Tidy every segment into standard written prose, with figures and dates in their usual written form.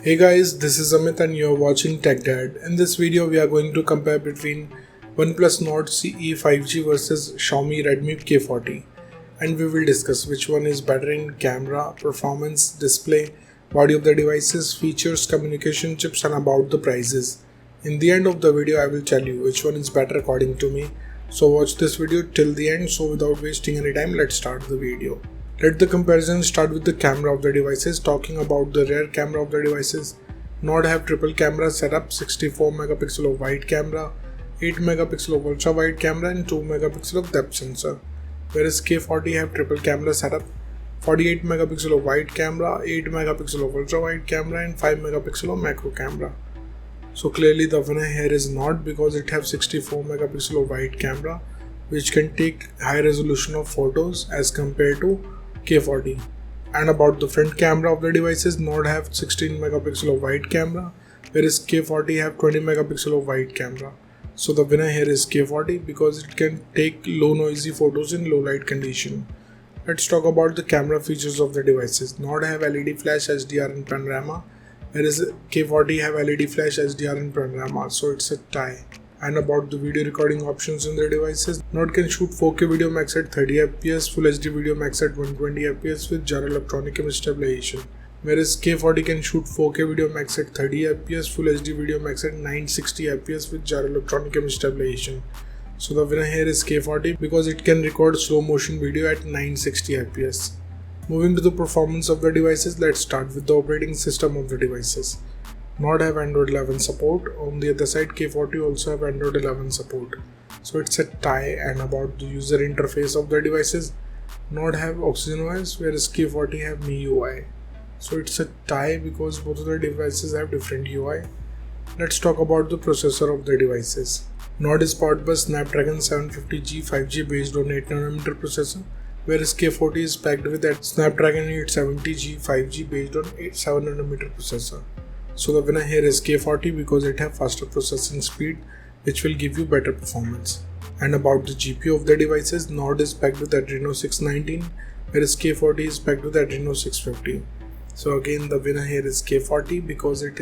Hey guys, this is Amit and you are watching Tech Dad. In this video, we are going to compare between OnePlus Nord CE 5G versus Xiaomi Redmi K40, and we will discuss which one is better in camera, performance, display, body of the devices, features, communication chips, and about the prices. In the end of the video, I will tell you which one is better according to me. So watch this video till the end. So without wasting any time, let's start the video. Let the comparison start with the camera of the devices. Talking about the rear camera of the devices, Nord have triple camera setup, 64 megapixel of wide camera, 8 megapixel of ultra wide camera and 2 megapixel of depth sensor. Whereas K40 have triple camera setup, 48 megapixel of wide camera, 8 megapixel of ultra wide camera and 5 megapixel of macro camera. So clearly the winner here is Nord because it have 64 megapixel of wide camera which can take high resolution of photos as compared to K40. And about the front camera of the devices, Nord have 16 megapixel of wide camera whereas K40 have 20 megapixel of wide camera. So the winner here is K40 because it can take low noisy photos in low light condition. Let's talk about the camera features of the devices. Nord have LED flash, HDR and panorama whereas K40 have LED flash, HDR and panorama, so it's a tie. And about the video recording options in their devices, Nord can shoot 4K video max at 30 fps, Full HD video max at 120 fps with gyro electronic image stabilization, whereas K40 can shoot 4K video max at 30 fps, Full HD video max at 960 fps with gyro electronic image stabilization. So the winner here is K40 because it can record slow motion video at 960 fps. Moving to the performance of the devices, let's start with the operating system of the devices. Nord have Android 11 support. On the other side, K40 also have Android 11 support. So it's a tie. And about the user interface of the devices, Nord have OxygenOS whereas K40 have MIUI. So it's a tie because both of the devices have different UI. Let's talk about the processor of the devices. Nord is powered by Snapdragon 750G 5G based on 8nm processor, whereas K40 is packed with that Snapdragon 870G 5G based on 7nm processor. So the winner here is K40 because it have faster processing speed which will give you better performance. And about the GPU of the devices, Nord is packed with Adreno 619 whereas K40 is packed with Adreno 650. So again the winner here is K40 because it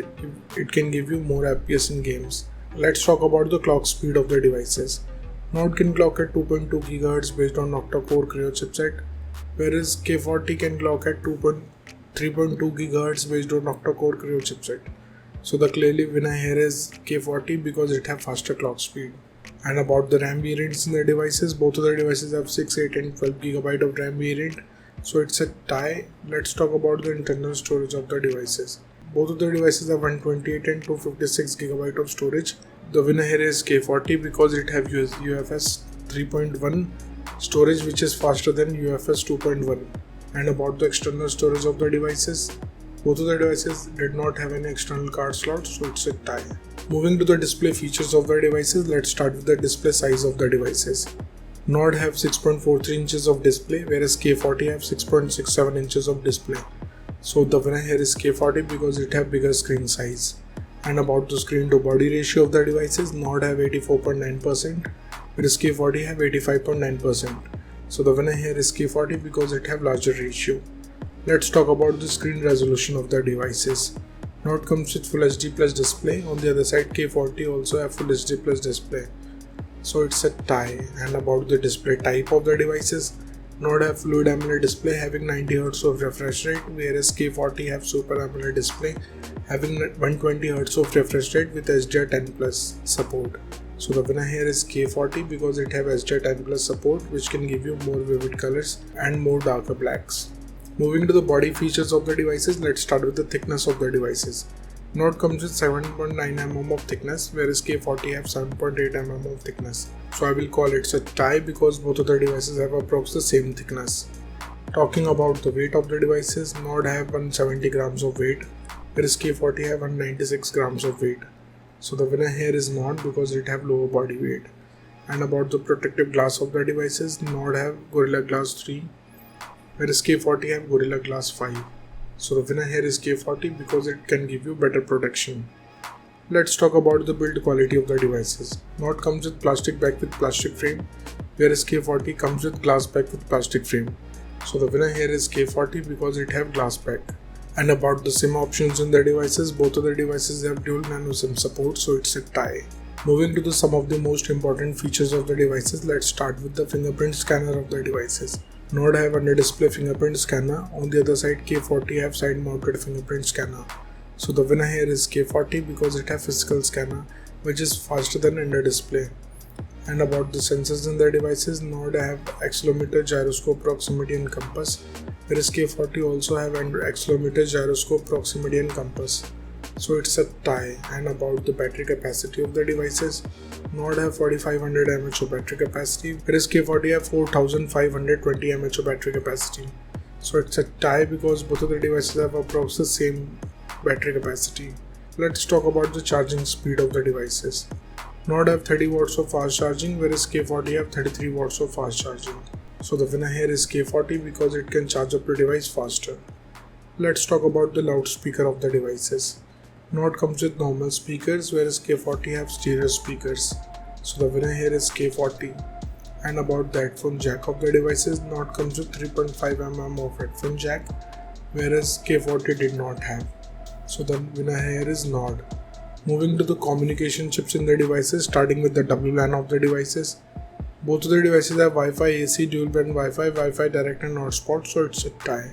can give you more FPS in games. Let's talk about the clock speed of the devices. Nord can clock at 2.2 GHz based on octa-core Creo chipset, whereas K40 can clock at 3.2 GHz based on octa-core Creo chipset. So the clearly winner here is K40 because it have faster clock speed. And about the RAM variants in the devices, both of the devices have 6, 8 and 12 GB of RAM variant. So it's a tie. Let's talk about the internal storage of the devices. Both of the devices have 128 and 256 GB of storage. The winner here is K40 because it have UFS 3.1 storage which is faster than UFS 2.1. And about the external storage of the devices, both of the devices did not have any external card slot, so it's a tie. Moving to the display features of the devices, let's start with the display size of the devices. Nord have 6.43 inches of display whereas K40 have 6.67 inches of display. So the winner here is K40 because it have bigger screen size. And about the screen to body ratio of the devices, Nord have 84.9% whereas K40 have 85.9%. So the winner here is K40 because it have larger ratio. Let's talk about the screen resolution of the devices. Nord comes with Full HD Plus display. On the other side, K40 also have Full HD Plus display. So it's a tie. And about the display type of the devices, Nord have Fluid AMOLED display having 90Hz of refresh rate, whereas K40 have Super AMOLED display having 120Hz of refresh rate with HDR10 Plus support. So the winner here is K40 because it have HDR10 Plus support which can give you more vivid colors and more darker blacks. Moving to the body features of the devices, let's start with the thickness of the devices. Nord comes with 7.9 mm of thickness whereas K40 have 7.8 mm of thickness. So I will call it a tie because both of the devices have approximately the same thickness. Talking about the weight of the devices, Nord have 170 grams of weight whereas K40 have 196 grams of weight. So the winner here is Nord because it have lower body weight. And about the protective glass of the devices, Nord have Gorilla Glass 3 whereas K40 have Gorilla Glass 5. So the winner here is K40 because it can give you better protection. Let's talk about the build quality of the devices. Nord comes with plastic back with plastic frame whereas K40 comes with glass back with plastic frame. So the winner here is K40 because it have glass back. And about the SIM options in the devices, both of the devices have dual nano SIM support, so it's a tie. Moving to some of the most important features of the devices, let's start with the fingerprint scanner of the devices. Nord have under display fingerprint scanner. On the other side, K40 have side mounted fingerprint scanner. So the winner here is K40 because it have physical scanner which is faster than under display. And about the sensors in the devices, Nord have accelerometer, gyroscope, proximity and compass, whereas K40 also have accelerometer, gyroscope, proximity and compass. So it's a tie. And about the battery capacity of the devices, Nord have 4500 mAh of battery capacity, whereas K40 have 4520 mAh of battery capacity. So it's a tie because both of the devices have approximately the same battery capacity. Let's talk about the charging speed of the devices. Nord have 30 watts of fast charging, whereas K40 have 33 watts of fast charging. So the winner here is K40 because it can charge up the device faster. Let's talk about the loudspeaker of the devices. Nord comes with normal speakers, whereas K40 have stereo speakers. So the winner here is K40. And about the headphone jack of the devices, Nord comes with 3.5 mm of headphone jack, whereas K40 did not have. So the winner here is Nord. Moving to the communication chips in the devices, starting with the WLAN of the devices. Both of the devices have Wi-Fi AC, dual band Wi-Fi, Wi-Fi direct and hotspot, so it's a tie.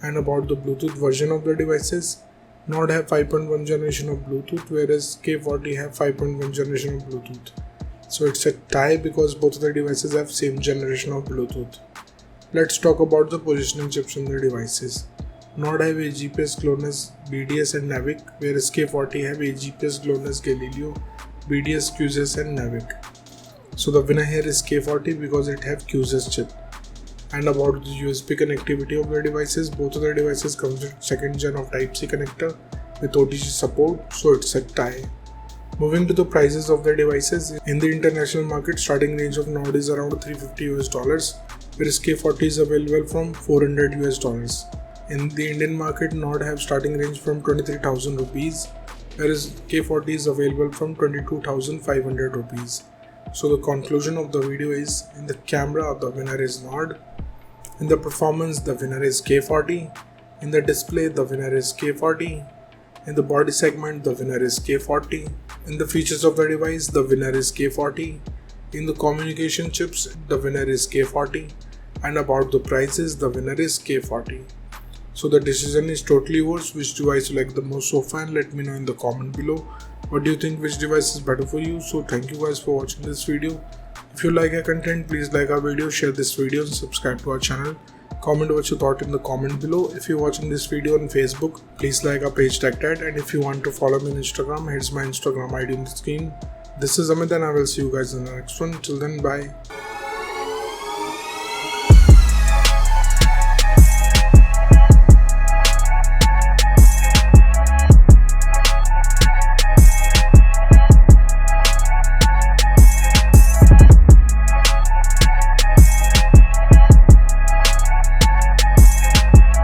And about the Bluetooth version of the devices, Nord have 5.1 generation of Bluetooth, whereas K40 have 5.1 generation of Bluetooth. So it's a tie because both of the devices have same generation of Bluetooth. Let's talk about the positioning chips in the devices. Nord have a GPS, GLONASS, BDS and NAVIC, whereas K40 have a GPS, GLONASS, Galileo, BDS, QSS and NAVIC. So the winner here is K40 because it have QSS chip. And about the USB connectivity of the devices, both of the devices comes with second gen of Type-C connector with OTG support, so it's a tie. Moving to the prices of the devices, in the international market, starting range of Nord is around $350, whereas K40 is available from $400. In the Indian market, Nord have starting range from 23,000 rupees, whereas K40 is available from 22,500 rupees. So the conclusion of the video is, in the camera the winner is Nord, in the performance the winner is K40, in the display the winner is K40, in the body segment the winner is K40, in the features of the device the winner is K40, in the communication chips the winner is K40, and about the prices the winner is K40. So the decision is totally yours, which device you like the most so far, and let me know in the comment below. What do you think, which device is better for you? So thank you guys for watching this video. If you like our content, please like our video, share this video and subscribe to our channel. Comment what you thought in the comment below. If you're watching this video on Facebook, please like our page TechDad, and if you want to follow me on Instagram, here's my Instagram ID on the screen. This is Amit and I will see you guys in the next one. Till then, bye.